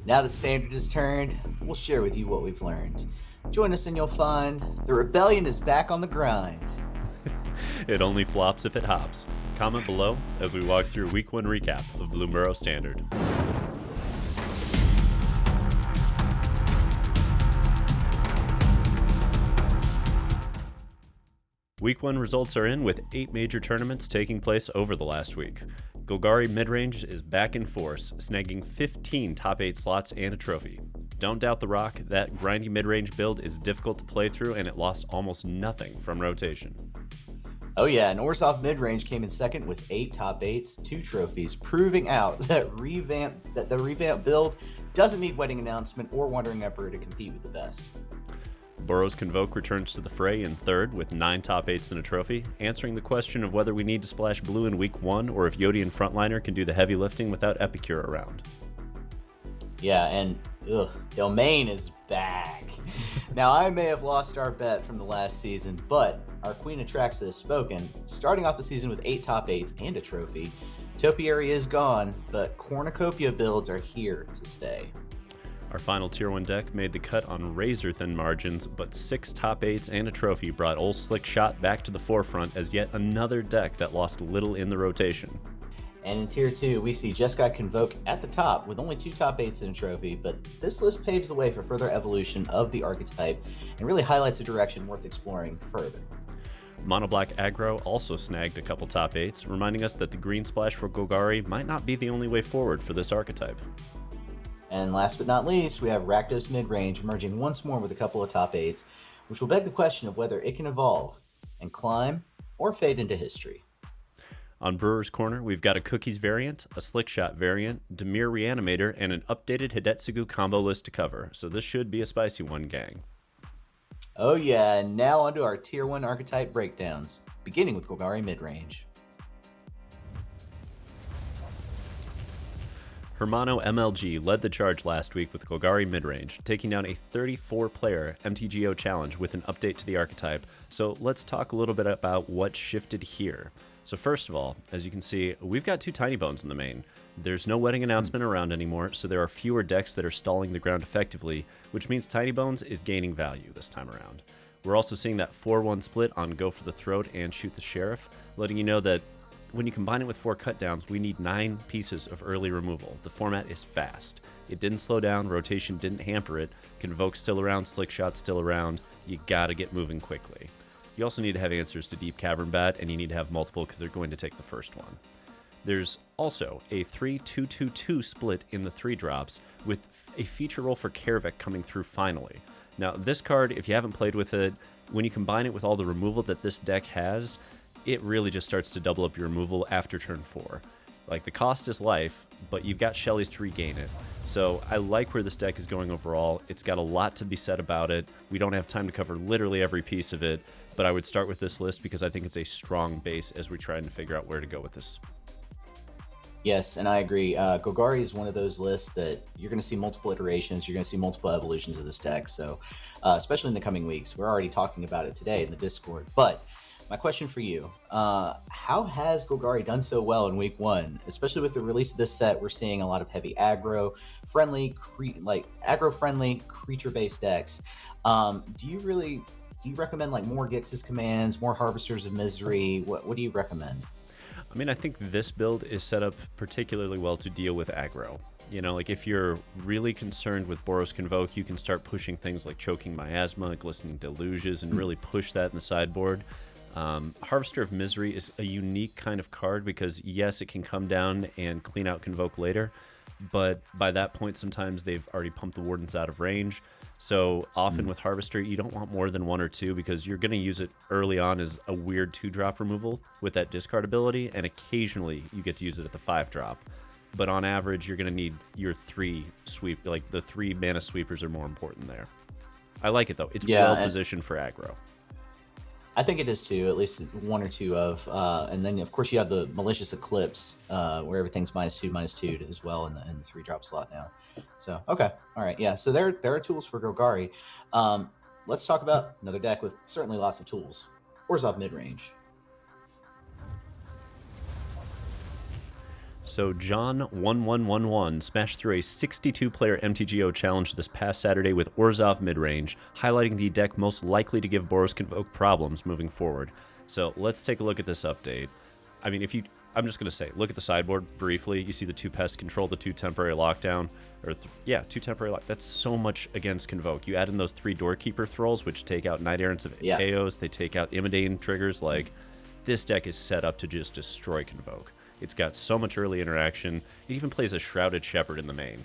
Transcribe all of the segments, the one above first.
Now that Standard is turned, we'll share with you what we've learned. Join us and you'll find the rebellion is back on the grind. It only flops if it hops. Comment below as we walk through Week 1 recap of Bloomburrow Standard. Week 1 results are in with 8 major tournaments taking place over the last week. Golgari Midrange is back in force, snagging 15 top 8 slots and a trophy. Don't doubt the rock, that grindy midrange build is difficult to play through and it lost almost nothing from rotation. Oh yeah, and Orzhov Midrange came in second with 8 top 8s, 2 trophies, proving out that the revamped build doesn't need wedding announcement or Wandering Emperor to compete with the best. Boros Convoke returns to the fray in third with 9 top 8s and a trophy, answering the question of whether we need to splash blue in Week 1 or if Yodian Frontliner can do the heavy lifting without Epicure around. Yeah, and Domain is back. Now, I may have lost our bet from the last season, but our Queen Atraxa has spoken. Starting off the season with 8 top 8s and a trophy, Topiary is gone, but Cornucopia builds are here to stay. Our final Tier 1 deck made the cut on razor-thin margins, but 6 top 8s and a trophy brought Orzhov Slickshot back to the forefront as yet another deck that lost little in the rotation. And in Tier 2, we see Jeskai Convoke at the top with only 2 top 8s and a trophy, but this list paves the way for further evolution of the archetype and really highlights a direction worth exploring further. Mono Black Aggro also snagged a couple top 8s, reminding us that the green splash for Golgari might not be the only way forward for this archetype. And last but not least, we have Rakdos Midrange emerging once more with a couple of top 8s, which will beg the question of whether it can evolve and climb or fade into history. On Brewer's Corner, we've got a Cookies variant, a Slickshot variant, Dimir Reanimator, and an updated Hidetsugu combo list to cover, so this should be a spicy one, gang. Oh yeah, and now onto our Tier 1 archetype breakdowns, beginning with Golgari Midrange. Hermano MLG led the charge last week with Golgari Midrange, taking down a 34-player MTGO challenge with an update to the archetype, so let's talk a little bit about what shifted here. So first of all, as you can see, we've got 2 Tiny Bones in the main. There's no wedding announcement around anymore, so there are fewer decks that are stalling the ground effectively, which means Tiny Bones is gaining value this time around. We're also seeing that 4-1 split on Go for the Throat and Shoot the Sheriff, letting you know that when you combine it with 4 cutdowns, we need 9 pieces of early removal. The format is fast. It didn't slow down, rotation didn't hamper it, Convoke's still around, Slickshot's still around, you gotta get moving quickly. You also need to have answers to Deep Cavern Bat, and you need to have multiple because they're going to take the first one. There's also a 3-2-2-2 split in the 3 drops with a feature role for Karavik coming through finally. Now, this card, if you haven't played with it, when you combine it with all the removal that this deck has, it really just starts to double up your removal after turn 4. Like, the cost is life, but you've got Shellys to regain it. So I like where this deck is going overall. It's got a lot to be said about it. We don't have time to cover literally every piece of it, but I would start with this list because I think it's a strong base as we're trying to figure out where to go with this. Yes, and I agree. Golgari is one of those lists that you're going to see multiple iterations. You're going to see multiple evolutions of this deck. So especially in the coming weeks, we're already talking about it today in the Discord. But my question for you, how has Golgari done so well in Week 1? Especially with the release of this set, we're seeing a lot of heavy aggro-friendly, creature-based decks. Do you recommend like more Gix's commands, more Harvesters of Misery? What do you recommend? I mean, I think this build is set up particularly well to deal with aggro. You know, like if you're really concerned with Boros Convoke, you can start pushing things like Choking Miasma, Glistening Deluges, and really push that in the sideboard. Harvester of Misery is a unique kind of card because, yes, it can come down and clean out Convoke later, but by that point, sometimes they've already pumped the Wardens out of range. So often with Harvester, you don't want more than 1 or 2 because you're going to use it early on as a weird 2-drop removal with that discard ability, and occasionally you get to use it at the 5-drop. But on average, you're going to need your 3 sweep, like the 3 mana sweepers are more important there. I like it though. It's well positioned for aggro. I think it is too, at least 1 or 2 of, and then of course you have the Malicious Eclipse, where everything's -2/-2 as well in the 3-drop slot now. So okay, all right, yeah. So there are tools for Golgari. Let's talk about another deck with certainly lots of tools. Orzhov Midrange. So John1111 smashed through a 62-player MTGO challenge this past Saturday with Orzhov Midrange, highlighting the deck most likely to give Boros Convoke problems moving forward. So let's take a look at this update. I mean, I'm just going to say, look at the sideboard briefly. You see the 2 pest control, the 2 temporary lockdown, or 2 temporary lock. That's so much against Convoke. You add in those 3 Doorkeeper Thralls, which take out Knight Errants of Eos. They take out Imidane triggers. Like, this deck is set up to just destroy Convoke. It's got so much early interaction. It even plays a Shrouded Shepherd in the main.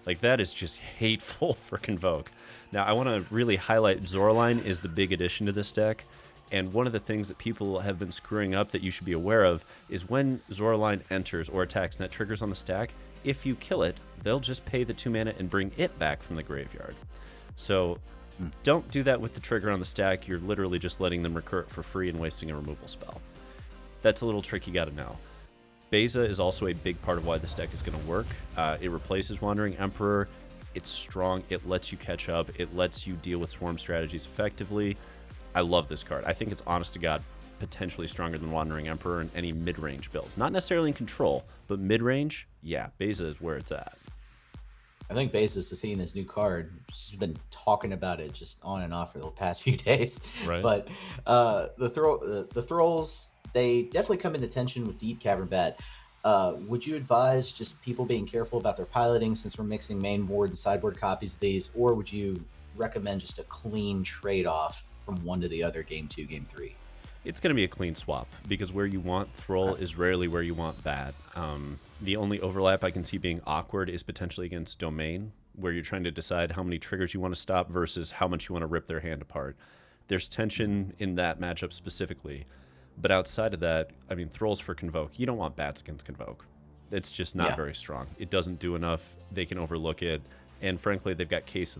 Like, that is just hateful for Convoke. Now, I want to really highlight Zoraline is the big addition to this deck. And one of the things that people have been screwing up that you should be aware of is when Zoraline enters or attacks and that triggers on the stack, if you kill it, they'll just pay the 2 mana and bring it back from the graveyard. So don't do that with the trigger on the stack. You're literally just letting them recur it for free and wasting a removal spell. That's a little trick you got to know. Beza is also a big part of why this deck is going to work. It replaces Wandering Emperor. It's strong. It lets you catch up. It lets you deal with swarm strategies effectively. I love this card. I think it's, honest to God, potentially stronger than Wandering Emperor in any mid-range build. Not necessarily in control, but mid-range, yeah, Beza is where it's at. I think Basis is seeing this new card. She's been talking about it just on and off for the past few days. Right. But the Thralls, they definitely come into tension with Deep Cavern Bat. Would you advise just people being careful about their piloting since we're mixing main board and sideboard copies of these, or would you recommend just a clean trade-off from one to the other, game 2, game 3? It's going to be a clean swap because where you want Thrall is rarely where you want Bat. The only overlap I can see being awkward is potentially against Domain, where you're trying to decide how many triggers you want to stop versus how much you want to rip their hand apart. There's tension in that matchup specifically. But outside of that, I mean, Thralls for Convoke. You don't want Bats against Convoke. It's just not very strong. It doesn't do enough. They can overlook it. And frankly, they've got cases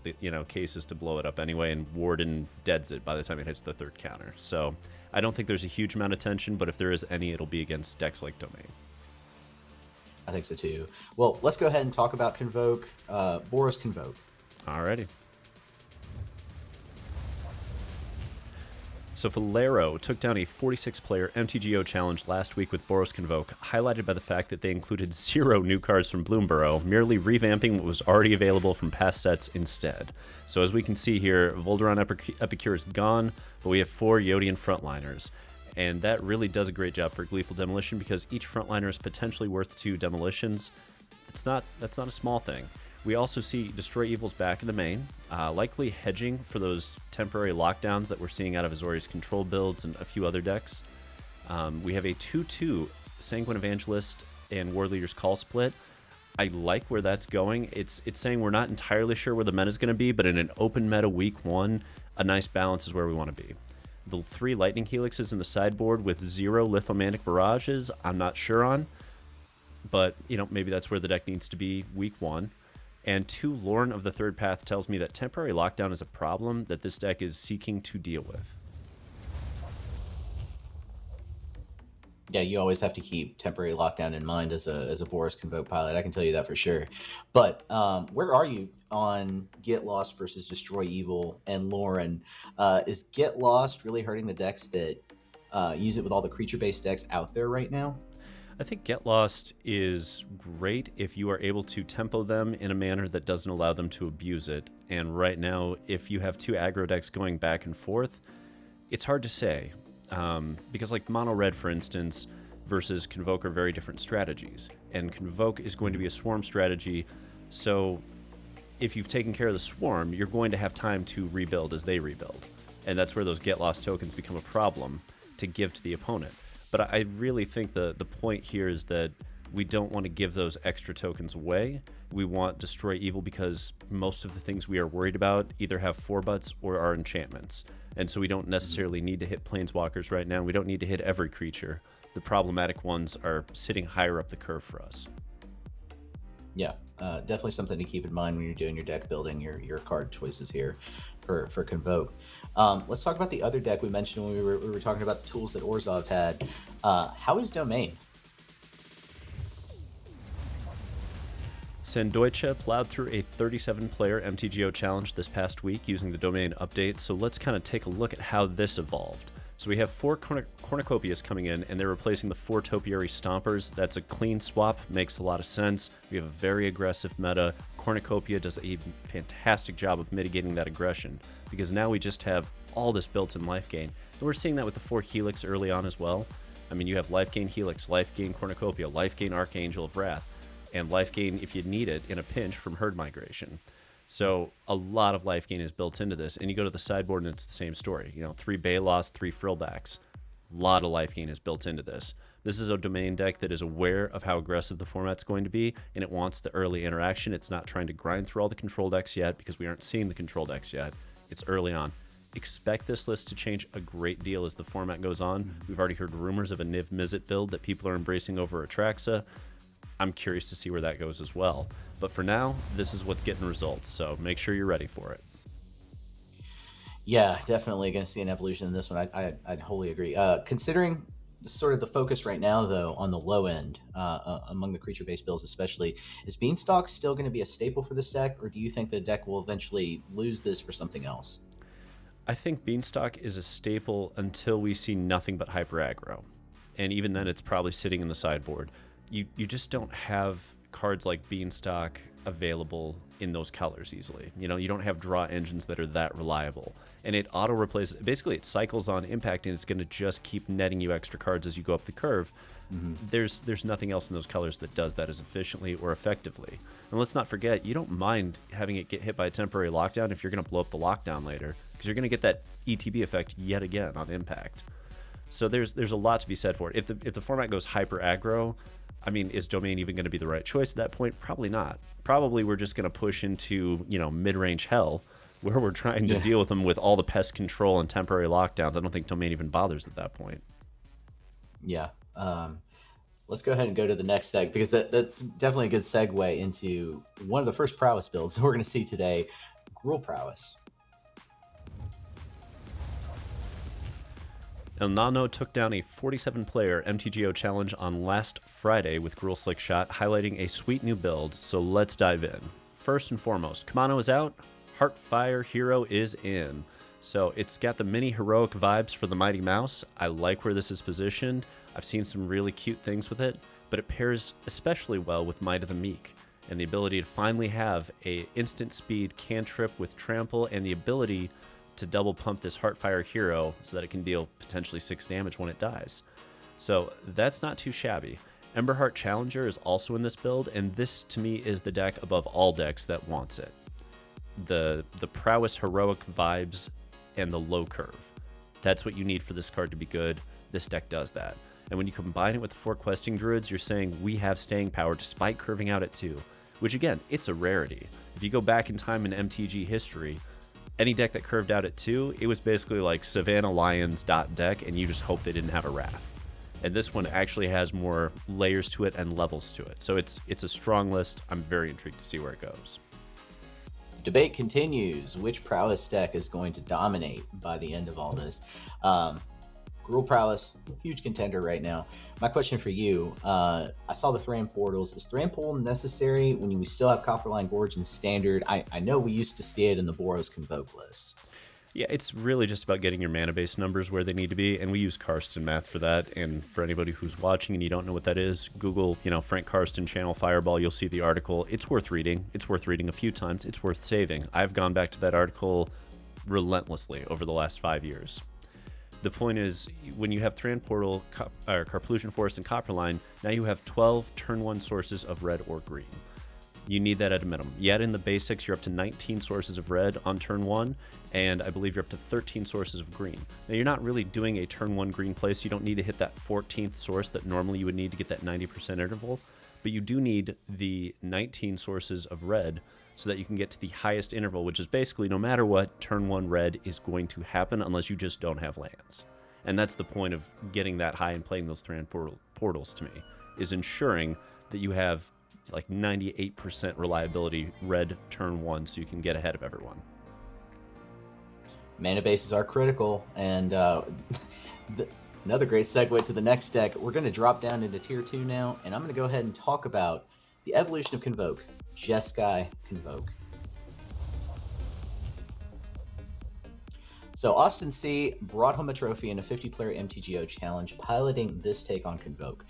to blow it up anyway, and Warden deads it by the time it hits the 3rd counter. So I don't think there's a huge amount of tension, but if there is any, it'll be against decks like Domain. I think so too. Well, let's go ahead and talk about Convoke. Boros Convoke. Alrighty. So Valero took down a 46-player MTGO challenge last week with Boros Convoke, highlighted by the fact that they included 0 new cards from Bloomburrow, merely revamping what was already available from past sets instead. So as we can see here, Volderon Epicure is gone, but we have 4 Yodian frontliners. And that really does a great job for Gleeful Demolition because each frontliner is potentially worth 2 demolitions. That's not a small thing. We also see Destroy Evils back in the main, likely hedging for those temporary lockdowns that we're seeing out of Azorius control builds and a few other decks. We have a 2/2 Sanguine Evangelist and War Leader's Call split. I like where that's going. It's saying we're not entirely sure where the meta is going to be, but in an open meta week 1, a nice balance is where we want to be. The 3 Lightning Helixes in the sideboard with 0 Lithomantic Barrages, I'm not sure on, but maybe that's where the deck needs to be week 1. And 2 Lorn of the Third Path tells me that temporary lockdown is a problem that this deck is seeking to deal with. Yeah, you always have to keep temporary lockdown in mind as a Boros Convoke pilot. I can tell you that for sure. But where are you on Get Lost versus Destroy Evil and Lauren? Is Get Lost really hurting the decks that use it with all the creature-based decks out there right now? I think Get Lost is great if you are able to tempo them in a manner that doesn't allow them to abuse it. And right now, if you have 2 aggro decks going back and forth, it's hard to say. Because like Mono Red, for instance, versus Convoke are very different strategies. And Convoke is going to be a swarm strategy, so if you've taken care of the swarm, you're going to have time to rebuild as they rebuild. And that's where those Get Lost tokens become a problem to give to the opponent. But I really think the point here is that we don't want to give those extra tokens away. We want Destroy Evil because most of the things we are worried about either have 4-butts or are enchantments. And so we don't necessarily need to hit Planeswalkers right now. We don't need to hit every creature. The problematic ones are sitting higher up the curve for us. Yeah, definitely something to keep in mind when you're doing your deck building, your card choices here for Convoke. Let's talk about the other deck we mentioned when we were talking about the tools that Orzhov had. How is Domain? Sandoicha plowed through a 37-player MTGO challenge this past week using the Domain update, so let's kind of take a look at how this evolved. So we have 4 Cornucopias coming in, and they're replacing the 4 Topiary Stompers. That's a clean swap, makes a lot of sense. We have a very aggressive meta. Cornucopia does a fantastic job of mitigating that aggression, because now we just have all this built-in life gain. And we're seeing that with the 4 Helix early on as well. I mean, you have life gain Helix, life gain Cornucopia, life gain Archangel of Wrath, and life gain if you need it in a pinch from Herd Migration. So a lot of life gain is built into this, and you go to the sideboard and it's the same story. 3 Balos, 3 Frillbacks. A lot of life gain is built into this. This is a domain deck that is aware of how aggressive the format's going to be, and it wants the early interaction. It's not trying to grind through all the control decks yet, because we aren't seeing the control decks yet. It's early on. Expect this list to change a great deal as the format goes on. We've already heard rumors of a Niv Mizzet build that people are embracing over Atraxa. I'm curious to see where that goes as well. But for now, this is what's getting results, so make sure you're ready for it. Yeah, definitely going to see an evolution in this one. I'd wholly agree. Considering sort of the focus right now, though, on the low end, among the creature-based builds especially, is Beanstalk still going to be a staple for this deck, or do you think the deck will eventually lose this for something else? I think Beanstalk is a staple until we see nothing but hyper aggro. And even then, it's probably sitting in the sideboard. You just don't have cards like Beanstalk available in those colors easily. You don't have draw engines that are that reliable. And it auto replaces, basically it cycles on impact, and it's going to just keep netting you extra cards as you go up the curve. There's nothing else in those colors that does that as efficiently or effectively. And let's not forget, you don't mind having it get hit by a temporary lockdown if you're going to blow up the lockdown later, because you're going to get that ETB effect yet again on impact. So there's a lot to be said for it. If the format goes hyper aggro, I mean, is Domain even going to be the right choice at that point? Probably not. Probably we're just going to push into, mid-range hell, where we're trying to deal with them with all the pest control and temporary lockdowns. I don't think Domain even bothers at that point. Yeah. Let's go ahead and go to the next deck, because that's definitely a good segue into one of the first prowess builds we're going to see today, Gruul Prowess. El Nano took down a 47-player MTGO challenge on last Friday with Gruul Slickshot, highlighting a sweet new build, so let's dive in. First and foremost, Kamano is out, Heartfire Hero is in. So it's got the mini heroic vibes for the Mighty Mouse. I like where this is positioned. I've seen some really cute things with it, but it pairs especially well with Might of the Meek, and the ability to finally have a instant speed cantrip with trample, and the ability to double pump this Heartfire Hero so that it can deal potentially 6 damage when it dies. So that's not too shabby. Emberheart Challenger is also in this build, and this to me is the deck above all decks that wants it. The prowess heroic vibes and the low curve. That's what you need for this card to be good. This deck does that. And when you combine it with the 4 questing druids, you're saying we have staying power despite curving out at 2, which again, it's a rarity. If you go back in time in MTG history, any deck that curved out at 2, it was basically like Savannah Lions deck, and you just hope they didn't have a Wrath. And this one actually has more layers to it and levels to it. So it's a strong list. I'm very intrigued to see where it goes. Debate continues. Which prowess deck is going to dominate by the end of all this? Gruul Prowess, huge contender right now. My question for you, I saw the Thran portals. Is Thran Pool necessary when we still have Copperline Gorge in Standard? I know we used to see it in the Boros Convoke list. Yeah, it's really just about getting your mana base numbers where they need to be, and we use Karsten math for that. And for anybody who's watching and you don't know what that is, Google, Frank Karsten Channel Fireball, you'll see the article. It's worth reading. It's worth reading a few times. It's worth saving. I've gone back to that article relentlessly over the last 5 years. The point is, when you have Thran Portal, Carpolution Forest, and Copperline, now you have 12 turn 1 sources of red or green. You need that at a minimum. Yet in the basics, you're up to 19 sources of red on turn 1, and I believe you're up to 13 sources of green. Now, you're not really doing a turn 1 green play, so you don't need to hit that 14th source that normally you would need to get that 90% interval, but you do need the 19 sources of red so that you can get to the highest interval, which is basically no matter what, turn 1 red is going to happen unless you just don't have lands. And that's the point of getting that high and playing those Thran portals to me, is ensuring that you have like 98% reliability red turn 1 so you can get ahead of everyone. Mana bases are critical, and another great segue to the next deck. We're going to drop down into tier 2 now, and I'm going to go ahead and talk about the evolution of Convoke, Jeskai Convoke. So Austin C brought home a trophy in a 50-player MTGO challenge, piloting this take on Convoke.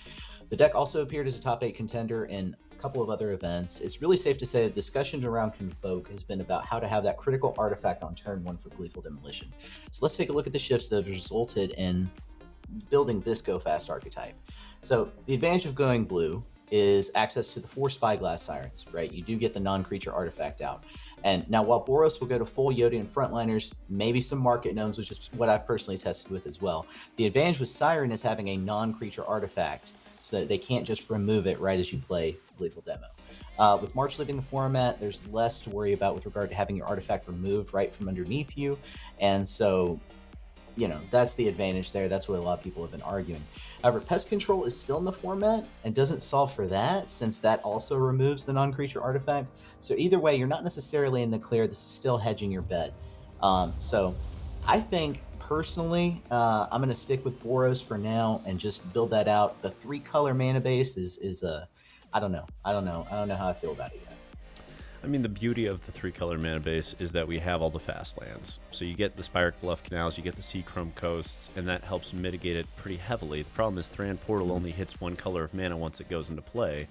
The deck also appeared as a top 8 contender in a couple of other events. It's really safe to say that discussion around Convoke has been about how to have that critical artifact on turn 1 for Gleeful Demolition. So let's take a look at the shifts that have resulted in building this Go Fast archetype. So the advantage of going blue is access to the 4 Spyglass Sirens, right? You do get the non-creature artifact out. And now while Boros will go to full Yodian frontliners, maybe some market gnomes, which is what I've personally tested with as well. The advantage with Siren is having a non-creature artifact so that they can't just remove it right as you play Lethal Demo. With March leaving the format, there's less to worry about with regard to having your artifact removed right from underneath you. And so, that's the advantage there. That's what a lot of people have been arguing. However, Pest Control is still in the format and doesn't solve for that, since that also removes the non-creature artifact. So either way, you're not necessarily in the clear. This is still hedging your bet. So I think personally, I'm going to stick with Boros for now and just build that out. The 3-color mana base is I don't know how I feel about it yet. I mean, the beauty of the 3-color mana base is that we have all the fast lands. So you get the Spirek Bluff Canals, you get the Seachrome Coasts, and that helps mitigate it pretty heavily. The problem is Thran Portal only hits 1 color of mana once it goes into play.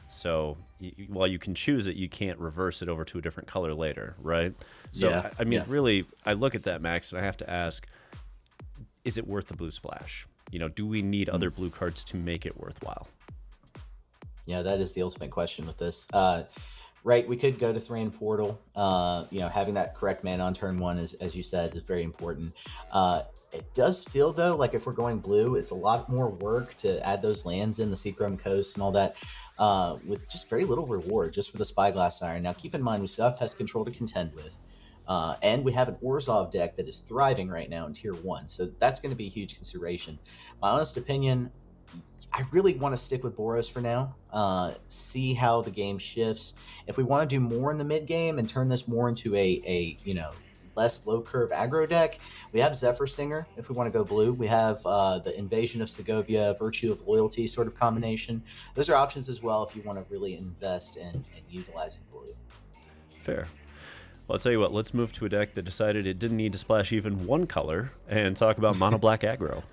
So while you can choose it, you can't reverse it over to a different color later, right? So, yeah, I mean, really, I look at that, Max, and I have to ask, is it worth the blue splash? Do we need other blue cards to make it worthwhile? Yeah, that is the ultimate question with this. Right, we could go to Thran Portal. Having that correct mana on turn 1, as you said, is very important. It does feel, though, like if we're going blue, it's a lot more work to add those lands in, the Seachrome Coast and all that, with just very little reward just for the Spyglass Siren. Now, keep in mind, we still have Pest Control to contend with. And we have an Orzhov deck that is thriving right now in Tier 1, so that's going to be a huge consideration. My honest opinion, I really want to stick with Boros for now, see how the game shifts. If we want to do more in the mid game and turn this more into a less low curve aggro deck, we have Zephyr Singer. If we want to go blue, we have the Invasion of Segovia, Virtue of Loyalty sort of combination. Those are options as well if you want to really invest in utilizing blue. Fair. Well, I'll tell you what, let's move to a deck that decided it didn't need to splash even 1 color and talk about mono black aggro.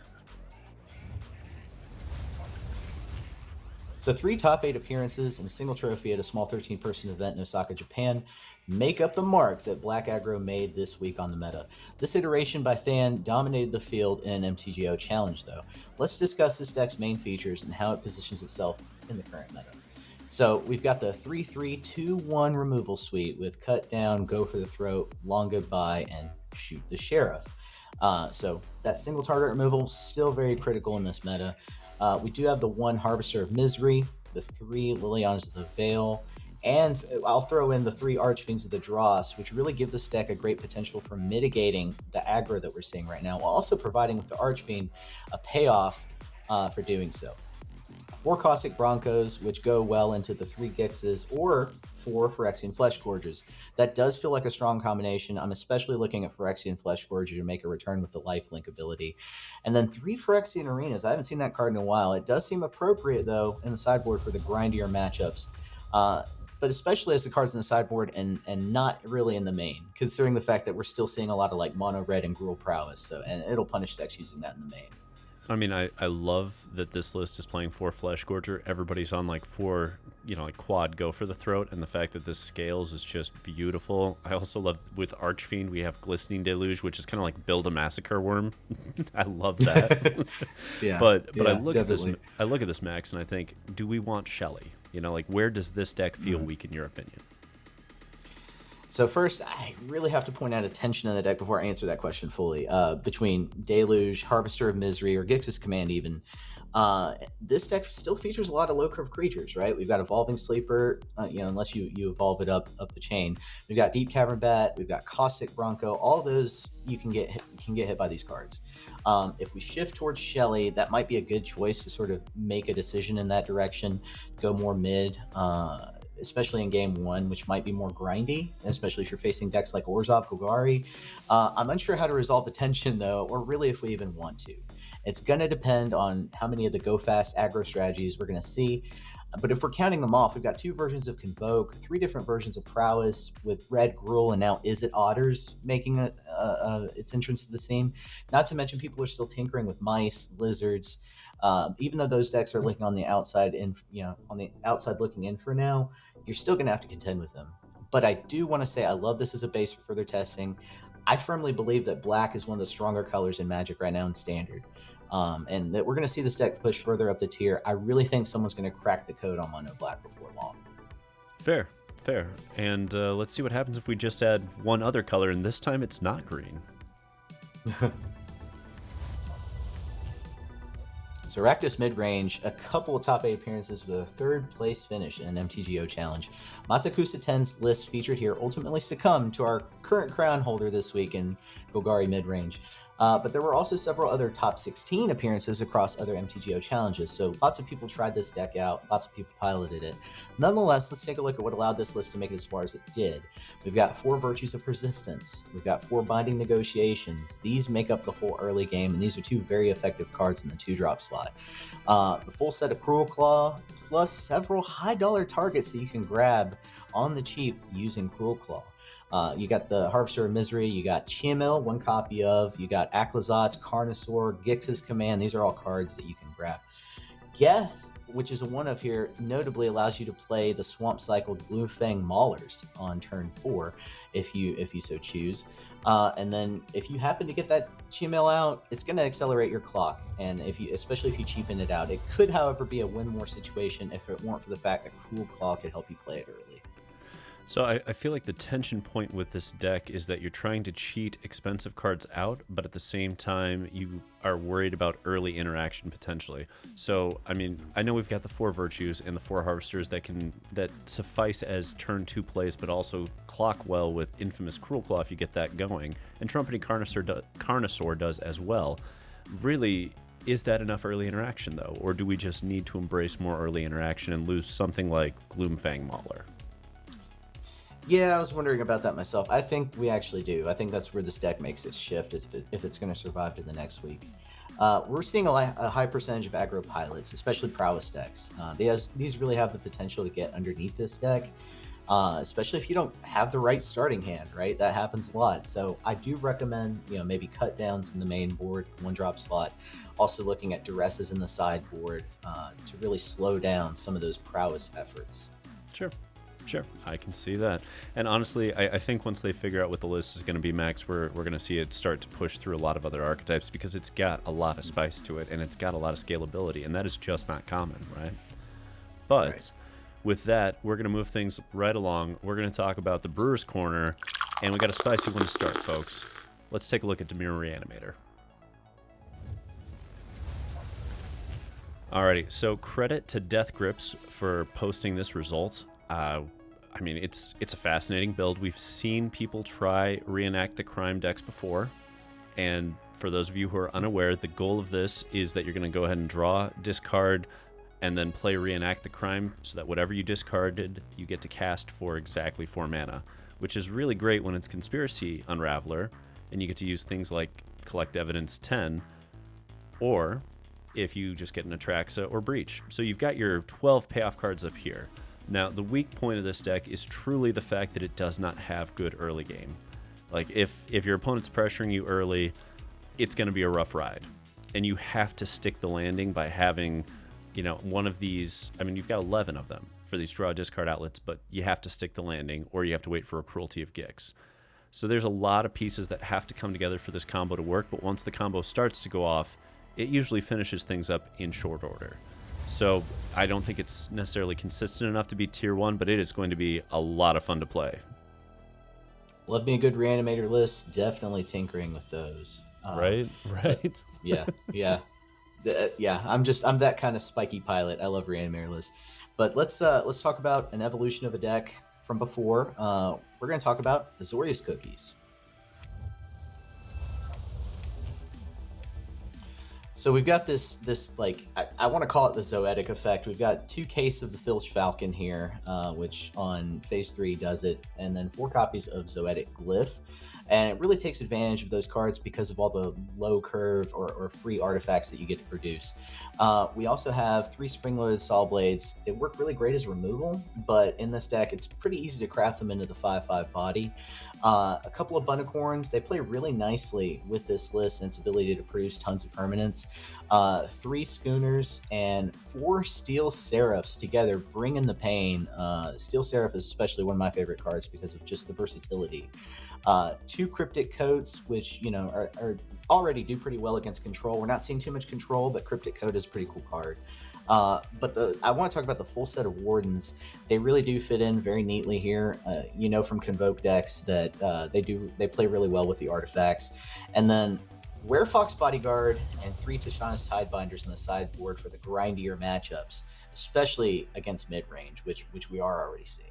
So 3 top 8 appearances and a single trophy at a small 13-person event in Osaka, Japan make up the mark that Black Aggro made this week on the meta. This iteration by Than dominated the field in an MTGO challenge, though. Let's discuss this deck's main features and how it positions itself in the current meta. So we've got the 3-3-2-1 removal suite with Cut Down, Go for the Throat, Long Goodbye, and Shoot the Sheriff. So that single target removal, still very critical in this meta. We do have the 1 Harvester of Misery, the 3 Lilianas of the Veil, and I'll throw in the 3 Archfiends of the Dross, which really give this deck a great potential for mitigating the aggro that we're seeing right now, while also providing with the Archfiend a payoff for doing so. 4 Caustic Broncos, which go well into the 3 Gixes, or 4 Phyrexian Fleshgorges. That does feel like a strong combination. I'm especially looking at Phyrexian Fleshgorger to make a return with the lifelink ability. And then 3 Phyrexian Arenas. I haven't seen that card in a while. It does seem appropriate, though, in the sideboard for the grindier matchups. But especially as the cards in the sideboard and not really in the main, considering the fact that we're still seeing a lot of like mono red and Gruul Prowess. And it'll punish decks using that in the main. I mean, I love that this list is playing 4 Fleshgorger. Everybody's on like 4, like quad Go for the Throat, and the fact that this scales is just beautiful. I also love with Archfiend we have Glistening Deluge, which is kind of like build a Massacre Worm. I love that. But I look at this, Max, and I think, do we want Shelly? Like where does this deck feel weak in your opinion? So first, I really have to point out a tension in the deck before I answer that question fully. Between Deluge, Harvester of Misery, or Gix's Command even, this deck still features a lot of low curve creatures, right? We've got Evolving Sleeper, unless you evolve it up the chain. We've got Deep Cavern Bat, we've got Caustic Bronco. All those you can get hit by these cards. If we shift towards Shelly, that might be a good choice to sort of make a decision in that direction, go more mid. Especially in game 1, which might be more grindy, especially if you're facing decks like Orzhov, Golgari. I'm unsure how to resolve the tension, though, or really if we even want to. It's going to depend on how many of the go fast aggro strategies we're going to see. But if we're counting them off, we've got 2 versions of Convoke, 3 different versions of Prowess with Red Gruul, and now Izzet Otters making its entrance to the scene. Not to mention, people are still tinkering with mice, lizards. Even though those decks are looking on the outside looking in for now, you're still going to have to contend with them. But I do want to say I love this as a base for further testing. I firmly believe that black is one of the stronger colors in Magic right now in Standard. And that we're going to see this deck push further up the tier. I really think someone's going to crack the code on mono black before long. Fair. And let's see what happens if we just add one other color, and this time it's not green. So Rakdos Midrange, a couple of top 8 appearances with a 3rd place finish in an MTGO challenge. Matsukusa 10's list featured here ultimately succumbed to our current crown holder this week in Golgari Midrange. But there were also several other top 16 appearances across other MTGO challenges, so lots of people tried this deck out, lots of people piloted it. Nonetheless, let's take a look at what allowed this list to make it as far as it did. We've got 4 Virtues of Persistence, we've got 4 Binding Negotiations. These make up the whole early game, and these are 2 very effective cards in the 2-drop slot. The full set of Cruel Claw, plus several high-dollar targets that you can grab on the cheap using Cruel Claw. You got the Harvester of Misery, you got Chimil, 1 copy of, you got Aclazotz, Carnosaur, Gix's Command. These are all cards that you can grab. Geth, which is a 1 of here, notably allows you to play the Swamp Cycled Gloomfang Maulers on turn 4 if you so choose. And then if you happen to get that Chimil out, it's going to accelerate your clock. And especially if you cheapen it out, it could, however, be a win more situation if it weren't for the fact that Cruel Claw could help you play it early. So I feel like the tension point with this deck is that you're trying to cheat expensive cards out, but at the same time, you are worried about early interaction potentially. So, I mean, I know we've got the 4 Virtues and the 4 Harvesters that suffice as turn 2 plays, but also clock well with Infamous Cruel Claw if you get that going. And Trumpeting Carnosaur does as well. Really, is that enough early interaction, though? Or do we just need to embrace more early interaction and lose something like Gloomfang Mauler? Yeah, I was wondering about that myself. I think we actually do. I think that's where this deck makes its shift, if it's going to survive to the next week. We're seeing a high percentage of aggro pilots, especially prowess decks. These really have the potential to get underneath this deck, especially if you don't have the right starting hand, right? That happens a lot. So I do recommend, maybe cut downs in the main board, 1-drop slot. Also looking at duresses in the sideboard to really slow down some of those prowess efforts. Sure, I can see that. And honestly, I think once they figure out what the list is going to be, Max, we're going to see it start to push through a lot of other archetypes because it's got a lot of spice to it and it's got a lot of scalability, and that is just not common, right? But with that, we're going to move things right along. We're going to talk about the Brewer's Corner, and we got a spicy one to start, folks. Let's take a look at Dimir Reanimator. Alrighty, so credit to Death Grips for posting this result. I mean, it's a fascinating build. We've seen people try Reenact the Crime decks before, and for those of you who are unaware, the goal of this is that you're going to go ahead and draw, discard, and then play Reenact the Crime so that whatever you discarded, you get to cast for exactly 4 mana, which is really great when it's Conspiracy Unraveler, and you get to use things like Collect Evidence 10, or if you just get an Atraxa or Breach. So you've got your 12 payoff cards up here. Now, the weak point of this deck is truly the fact that it does not have good early game. Like, if your opponent's pressuring you early, it's going to be a rough ride. And you have to stick the landing by having, one of these. I mean, you've got 11 of them for these draw discard outlets, but you have to stick the landing, or you have to wait for a Cruelty of Gix. So there's a lot of pieces that have to come together for this combo to work, but once the combo starts to go off, it usually finishes things up in short order. So I don't think it's necessarily consistent enough to be tier 1, but it is going to be a lot of fun to play. Love me a good Reanimator list. Definitely tinkering with those. Right. Yeah. I'm that kind of spiky pilot. I love Reanimator lists. But let's talk about an evolution of a deck from before. We're going to talk about Azorius Cookies. So we've got this like I want to call it the Zoetic effect. We've got 2 cases of the Filch Falcon here, which on phase 3 does it, and then 4 copies of Zoetic Glyph. And it really takes advantage of those cards because of all the low curve or free artifacts that you get to produce. We also have 3 Spring-Loaded Saw Blades. They work really great as removal, but in this deck, it's pretty easy to craft them into the 5/5 body. A couple of Bunnicorns, they play really nicely with this list and its ability to produce tons of permanents. 3 Schooners and 4 Steel Seraphs together bring in the pain. Steel Seraph is especially one of my favorite cards because of just the versatility. 2 Cryptic Coats, which are already do pretty well against control. We're not seeing too much control, but Cryptic Coat is a pretty cool card. But I want to talk about the full set of Wardens. They really do fit in very neatly here. From Convoke decks that they play really well with the artifacts. And then Werefox Bodyguard and 3 Tishana's Tidebinders on the sideboard for the grindier matchups, especially against mid-range, which we are already seeing.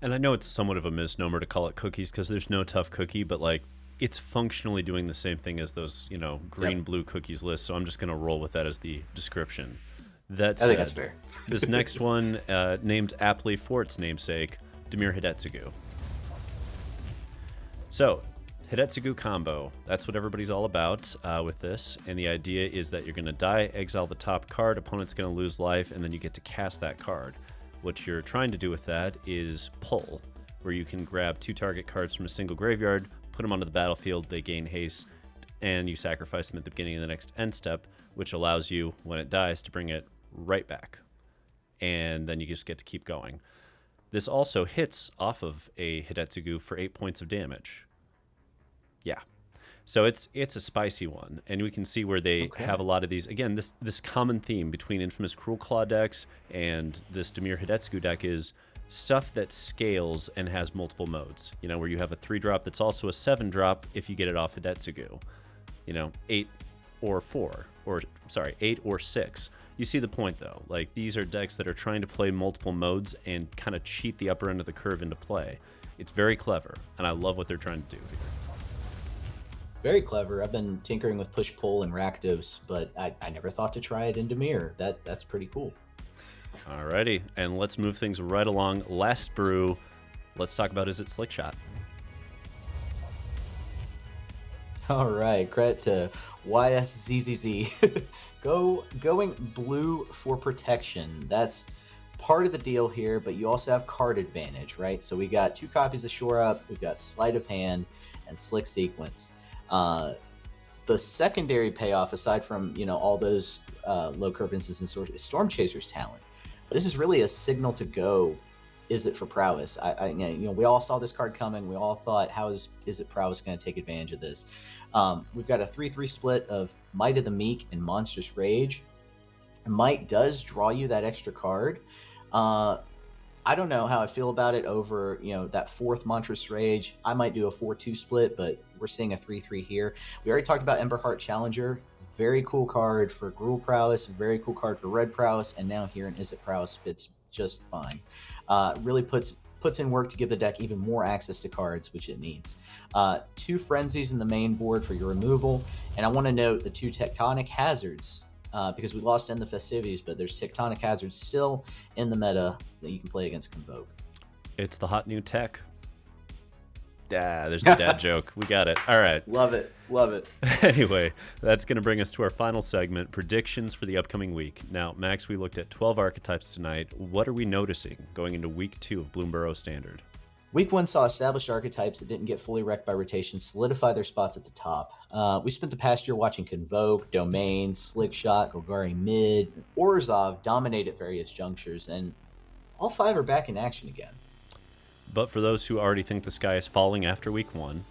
And I know it's somewhat of a misnomer to call it cookies because there's no tough cookie, but like it's functionally doing the same thing as those, green-blue cookies lists. So I'm just going to roll with that as the description. I think that's fair. This next one, named aptly for its namesake, Dimir Hidetsugu. So, Hidetsugu combo. That's what everybody's all about with this. And the idea is that you're going to die, exile the top card, opponent's going to lose life, and then you get to cast that card. What you're trying to do with that is pull, where you can grab 2 target cards from a single graveyard, put them onto the battlefield, they gain haste, and you sacrifice them at the beginning of the next end step, which allows you, when it dies, to bring it right back. And then you just get to keep going. This also hits off of a Hidetsugu for 8 points of damage. Yeah. So it's a spicy one, and we can see where they have a lot of these. Again, this common theme between infamous Cruel Claw decks and this Dimir Hidetsugu deck is stuff that scales and has multiple modes. Where you have a 3-drop that's also a 7-drop if you get it off Hidetsugu. 8 or 6. You see the point, though. Like, these are decks that are trying to play multiple modes and kind of cheat the upper end of the curve into play. It's very clever, and I love what they're trying to do here. Very clever. I've been tinkering with push-pull and Rakdos, but I never thought to try it in Dimir. That's pretty cool. Alrighty, and let's move things right along. Last brew, let's talk about Izzet Slickshot. All right, credit to YSZZZ. Going blue for protection. That's part of the deal here, but you also have card advantage, right? So we got 2 copies of Shore Up, we've got Sleight of Hand, and Slick Sequence. The secondary payoff, aside from all those low curve instances, is Storm Chaser's talent. But this is really a signal to go. Is it for prowess? We all saw this card coming. We all thought, how is it prowess going to take advantage of this? We've got a 3/3 split of Might of the Meek and Monstrous Rage. Might does draw you that extra card. I don't know how I feel about it over, that 4th Monstrous Rage. I might do a 4/2 split, but we're seeing a 3/3 here. We already talked about Emberheart Challenger. Very cool card for Gruul Prowess, very cool card for Red Prowess, and now here in Izzet Prowess fits just fine. Really puts in work to give the deck even more access to cards, which it needs. 2 Frenzies in the main board for your removal, and I want to note the 2 Tectonic Hazards, because we lost in the festivities, but there's Tectonic Hazards still in the meta that you can play against Convoke. It's the hot new tech. There's the dad joke. We got it. All right. Love it. Anyway, that's going to bring us to our final segment, predictions for the upcoming week. Now, Max, we looked at 12 archetypes tonight. What are we noticing going into week 2 of Bloomburrow Standard? Week 1 saw established archetypes that didn't get fully wrecked by rotation solidify their spots at the top. We spent the past year watching Convoke, Domain, Slickshot, Golgari Mid, Orzhov dominate at various junctures, and all 5 are back in action again. But for those who already think the sky is falling after week 1,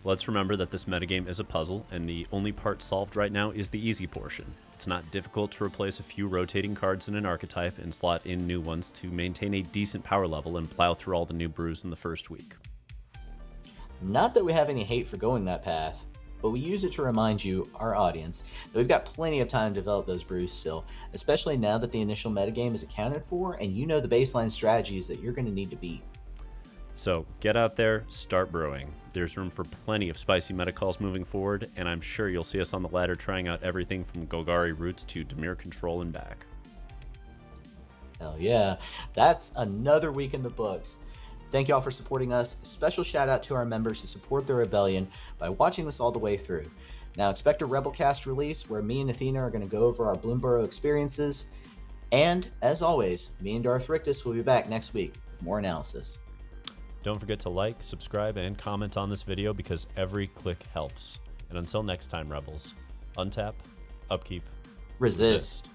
let's remember that this metagame is a puzzle, and the only part solved right now is the easy portion. It's not difficult to replace a few rotating cards in an archetype and slot in new ones to maintain a decent power level and plow through all the new brews in the first week. Not that we have any hate for going that path, but we use it to remind you, our audience, that we've got plenty of time to develop those brews still, especially now that the initial metagame is accounted for and you know the baseline strategies that you're going to need to beat. So get out there, start brewing. There's room for plenty of spicy meta calls moving forward, and I'm sure you'll see us on the ladder trying out everything from Golgari roots to Dimir control and back. Hell yeah. That's another week in the books. Thank you all for supporting us. Special shout out to our members who support the Rebellion by watching this all the way through. Now expect a Rebelcast release where me and Athena are going to go over our Bloomburrow experiences. And as always, me and Darth Rictus will be back next week. More analysis. Don't forget to like, subscribe, and comment on this video because every click helps. And until next time, Rebels, untap, upkeep, Resist.